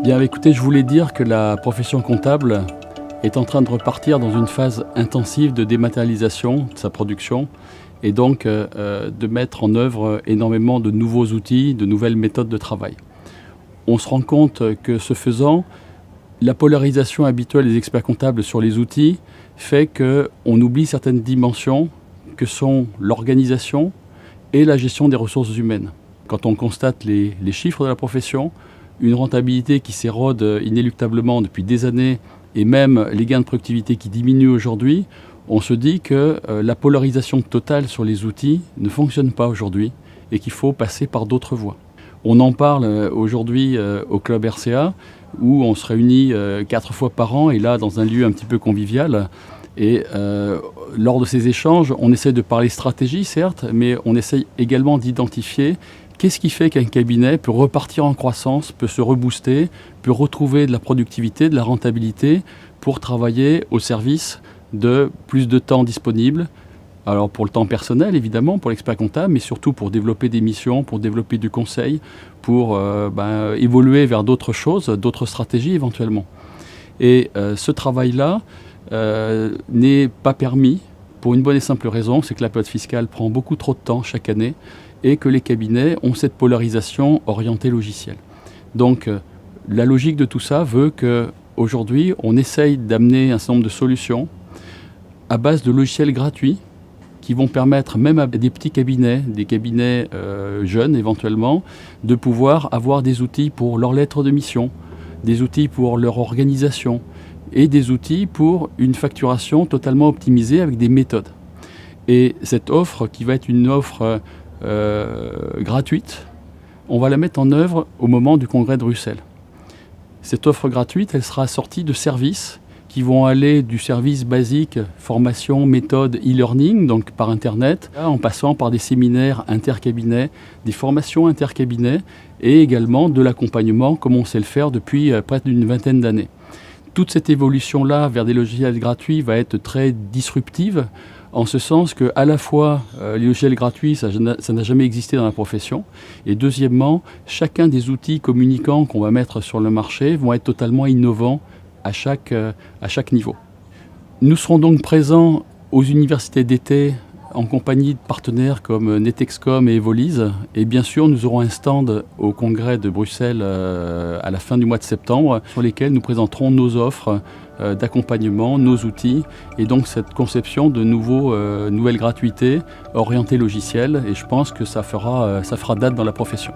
Bien, écoutez, je voulais dire que la profession comptable est en train de repartir dans une phase intensive de dématérialisation de sa production et donc de mettre en œuvre énormément de nouveaux outils, de nouvelles méthodes de travail. On se rend compte que ce faisant, la polarisation habituelle des experts comptables sur les outils fait qu'on oublie certaines dimensions que sont l'organisation et la gestion des ressources humaines. Quand on constate les chiffres de la profession, une rentabilité qui s'érode inéluctablement depuis des années et même les gains de productivité qui diminuent aujourd'hui, on se dit que la polarisation totale sur les outils ne fonctionne pas aujourd'hui et qu'il faut passer par d'autres voies. On en parle aujourd'hui au Club RCA où on se réunit 4 fois par an et là dans un lieu un petit peu convivial. Et lors de ces échanges, on essaie de parler stratégie certes, mais on essaie également d'identifier qu'est-ce qui fait qu'un cabinet peut repartir en croissance, peut se rebooster, peut retrouver de la productivité, de la rentabilité pour travailler au service de plus de temps disponible. Alors pour le temps personnel évidemment, pour l'expert comptable, mais surtout pour développer des missions, pour développer du conseil, pour évoluer vers d'autres choses, d'autres stratégies éventuellement. Et ce travail-là n'est pas permis pour une bonne et simple raison, c'est que la période fiscale prend beaucoup trop de temps chaque année et que les cabinets ont cette polarisation orientée logiciel. Donc la logique de tout ça veut qu'aujourd'hui on essaye d'amener un certain nombre de solutions à base de logiciels gratuits qui vont permettre même à des petits cabinets, des cabinets jeunes éventuellement, de pouvoir avoir des outils pour leurs lettres de mission, des outils pour leur organisation et des outils pour une facturation totalement optimisée avec des méthodes. Et cette offre qui va être une offre gratuite, on va la mettre en œuvre au moment du congrès de Bruxelles. Cette offre gratuite, elle sera assortie de services qui vont aller du service basique, formation, méthode, e-learning, donc par Internet, en passant par des séminaires intercabinets, des formations intercabinets et également de l'accompagnement comme on sait le faire depuis près d'une vingtaine d'années. Toute cette évolution-là vers des logiciels gratuits va être très disruptive, en ce sens qu'à la fois les logiciels gratuits, ça n'a jamais existé dans la profession, et deuxièmement, chacun des outils communicants qu'on va mettre sur le marché vont être totalement innovants à chaque niveau. Nous serons donc présents aux universités d'été en compagnie de partenaires comme Netexcom et Evolise, et bien sûr nous aurons un stand au congrès de Bruxelles à la fin du mois de septembre sur lesquels nous présenterons nos offres d'accompagnement, nos outils et donc cette conception de nouvelles gratuités orientées logicielles, et je pense que ça fera date dans la profession.